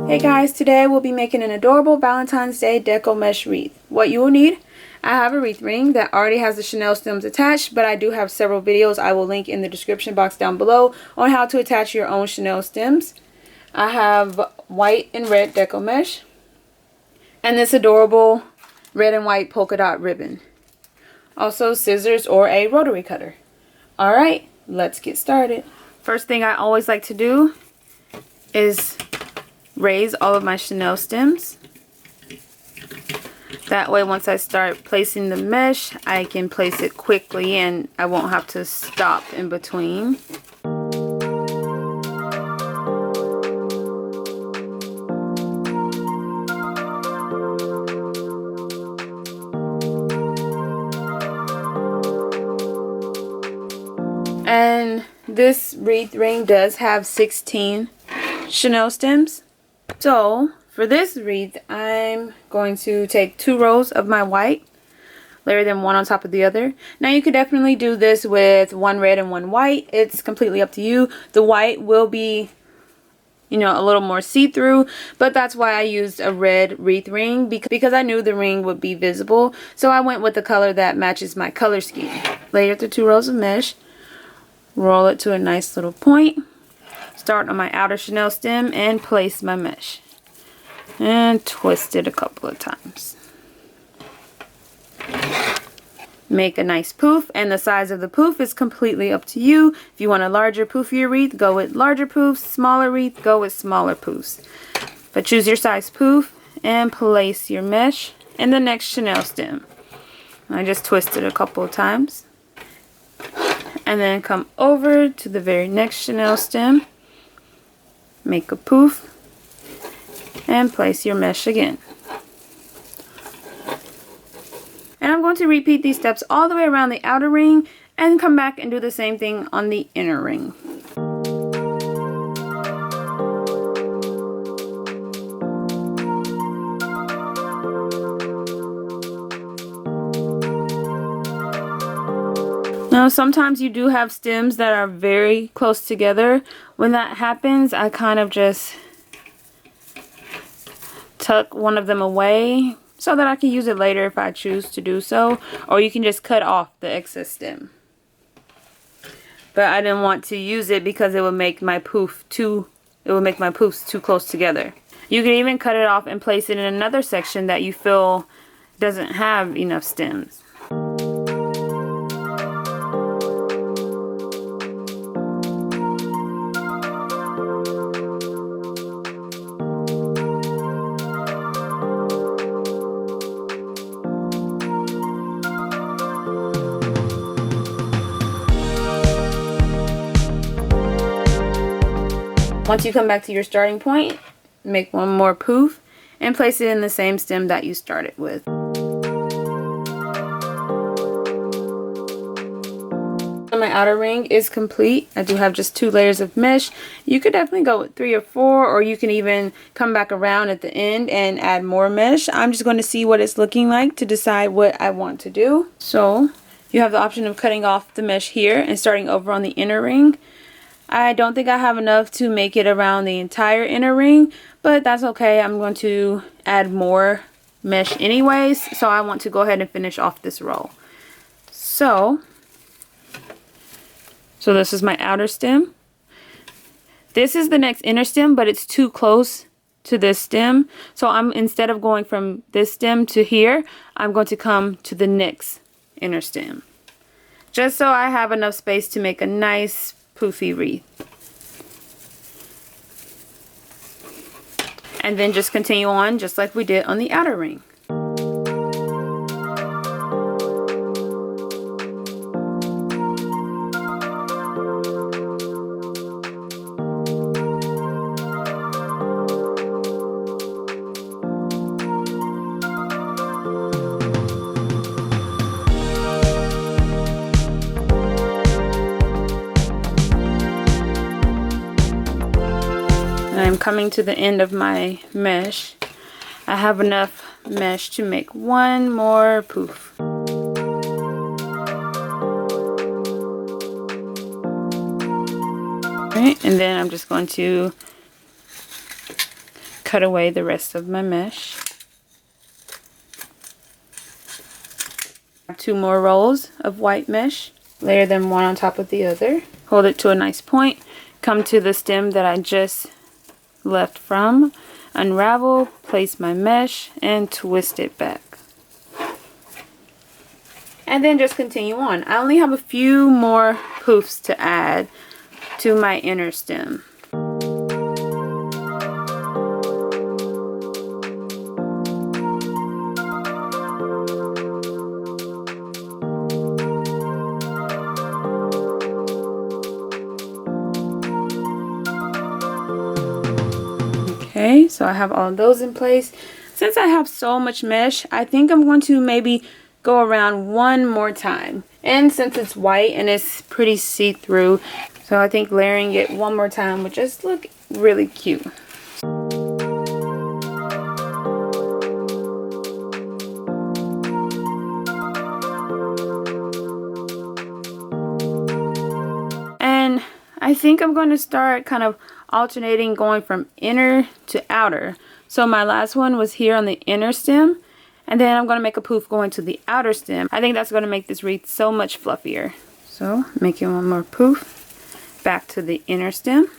Hey guys, today we'll be making an adorable Valentine's Day deco mesh wreath. What you will need, I have a wreath ring that already has the Chanel stems attached, but I do have several videos I will link in the description box down below on how to attach your own Chanel stems. I have white and red deco mesh and this adorable red and white polka dot ribbon. Also scissors or a rotary cutter. Alright, let's get started. First thing I always like to do is raise all of my Chanel stems. That way once I start placing the mesh, I can place it quickly and I won't have to stop in between. And this wreath ring does have 16 Chanel stems. So for this wreath, I'm going to take 2 rows of my white, layer them one on top of the other. Now you could definitely do this with 1 red and 1 white. It's completely up to you. The white will be, you know, a little more see-through, but that's why I used a red wreath ring, because I knew the ring would be visible. So I went with the color that matches my color scheme. Layer the 2 rows of mesh, roll it to a nice little point. Start on my outer Chanel stem and place my mesh. And twist it a couple of times. Make a nice poof, and the size of the poof is completely up to you. If you want a larger, poofier wreath, go with larger poofs. Smaller wreath, go with smaller poofs. But choose your size poof and place your mesh in the next Chanel stem. I just twist it a couple of times. And then come over to the very next Chanel stem. Make a poof and place your mesh again. And I'm going to repeat these steps all the way around the outer ring and come back and do the same thing on the inner ring. Now sometimes you do have stems that are very close together. When that happens, I kind of just tuck one of them away so that I can use it later if I choose to do so. Or you can just cut off the excess stem. But I didn't want to use it because it would make my poofs too close together. You can even cut it off and place it in another section that you feel doesn't have enough stems. Once you come back to your starting point, make one more poof and place it in the same stem that you started with. My outer ring is complete. I do have just 2 layers of mesh. You could definitely go with 3 or 4, or you can even come back around at the end and add more mesh. I'm just going to see what it's looking like to decide what I want to do. So you have the option of cutting off the mesh here and starting over on the inner ring. I don't think I have enough to make it around the entire inner ring, but that's okay. I'm going to add more mesh anyways, so I want to go ahead and finish off this row. So this is my outer stem. This is the next inner stem, but it's too close to this stem. So instead of going from this stem to here, I'm going to come to the next inner stem. Just so I have enough space to make a nice poofy wreath. And then just continue on just like we did on the outer ring. I'm coming to the end of my mesh. I have enough mesh to make one more poof. Alright, and then I'm just going to cut away the rest of my mesh. Two more rolls of white mesh. Layer them one on top of the other. Hold it to a nice point. Come to the stem that I just left from. Unravel, place my mesh, and twist it back. And then just continue on. I only have a few more poofs to add to my inner stem. Okay, so I have all of those in place. Since I have so much mesh, I think I'm going to maybe go around one more time. And since it's white and it's pretty see-through, so I think layering it one more time would just look really cute. And I think I'm going to start kind of alternating, going from inner to outer. So my last one was here on the inner stem, and then I'm going to make a poof going to the outer stem. I think that's going to make this wreath so much fluffier. So making one more poof back to the inner stem.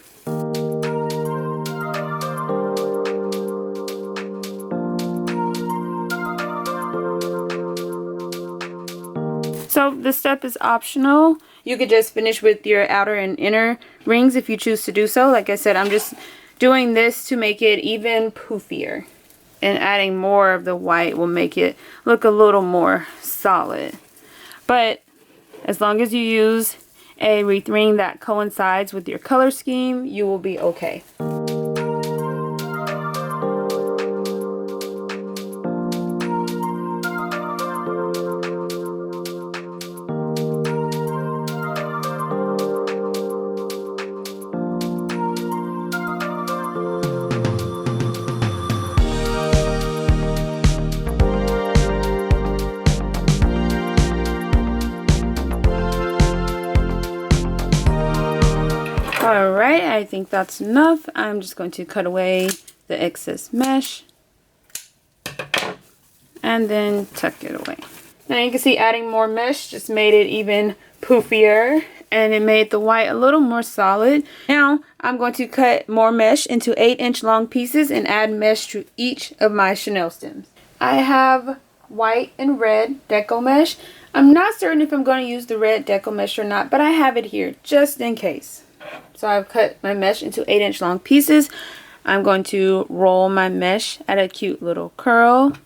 So this step is optional. You could just finish with your outer and inner rings if you choose to do so. Like I said, I'm just doing this to make it even poofier. And adding more of the white will make it look a little more solid. But as long as you use a wreath ring that coincides with your color scheme, you will be okay. Alright, I think that's enough. I'm just going to cut away the excess mesh and then tuck it away. Now you can see adding more mesh just made it even poofier and it made the white a little more solid. Now I'm going to cut more mesh into 8-inch long pieces and add mesh to each of my chenille stems. I have white and red deco mesh. I'm not certain if I'm going to use the red deco mesh or not, but I have it here just in case. So I've cut my mesh into 8-inch long pieces. I'm going to roll my mesh at a cute little curl.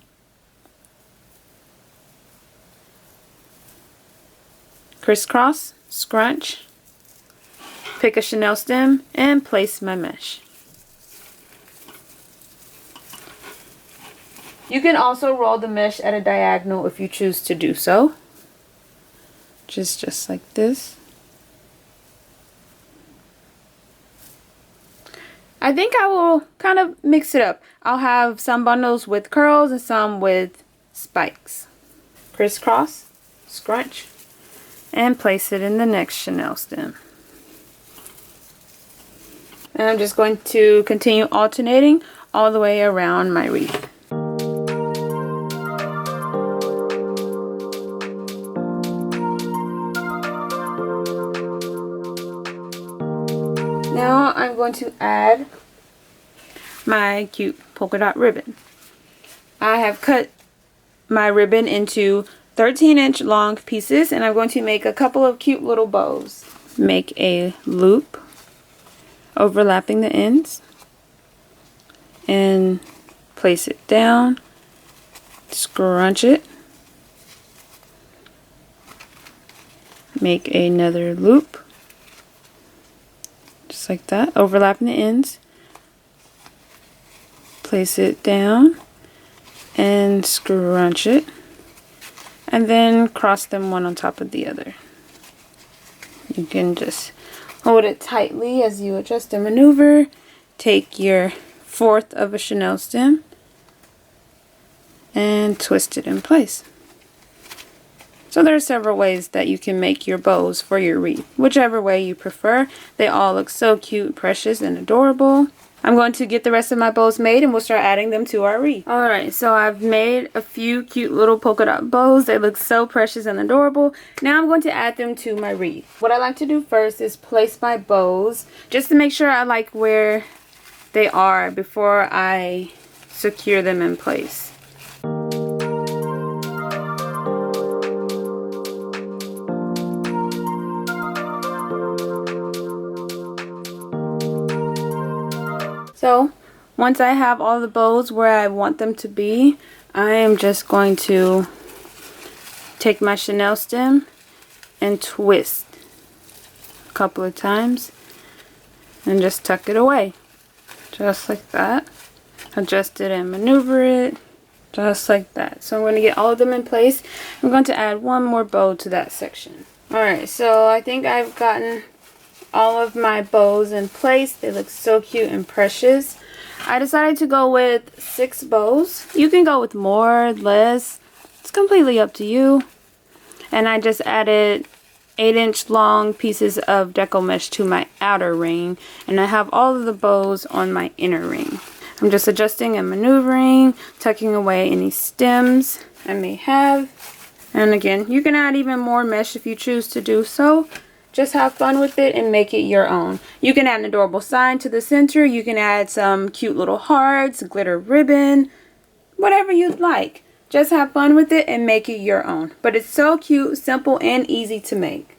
Crisscross, scrunch, pick a chenille stem, and place my mesh. You can also roll the mesh at a diagonal if you choose to do so. Just like this. I think I will kind of mix it up. I'll have some bundles with curls and some with spikes. Crisscross, scrunch, and place it in the next chenille stem. And I'm just going to continue alternating all the way around my wreath. Now I'm going to add my cute polka dot ribbon. I have cut my ribbon into 13-inch long pieces and I'm going to make a couple of cute little bows. Make a loop overlapping the ends and place it down, scrunch it, make another loop. Just like that, overlapping the ends, place it down and scrunch it, and then cross them one on top of the other. You can just hold it tightly as you adjust and maneuver. Take your 1/4 of a chenille stem and twist it in place. So there are several ways that you can make your bows for your wreath. Whichever way you prefer. They all look so cute, precious, and adorable. I'm going to get the rest of my bows made and we'll start adding them to our wreath. Alright, so I've made a few cute little polka dot bows. They look so precious and adorable. Now I'm going to add them to my wreath. What I like to do first is place my bows just to make sure I like where they are before I secure them in place. So once I have all the bows where I want them to be, I am just going to take my chenille stem and twist a couple of times and just tuck it away. Just like that. Adjust it and maneuver it. Just like that. So I'm going to get all of them in place. I'm going to add one more bow to that section. Alright, so I think I've gotten all of my bows in place. They look so cute and precious. I decided to go with 6 bows. You can go with more, less. It's completely up to you. And I just added 8-inch long pieces of Deco mesh to my outer ring. And I have all of the bows on my inner ring. I'm just adjusting and maneuvering, tucking away any stems I may have. And again, you can add even more mesh if you choose to do so. Just have fun with it and make it your own. You can add an adorable sign to the center. You can add some cute little hearts, glitter ribbon, whatever you'd like. Just have fun with it and make it your own. But it's so cute, simple, and easy to make.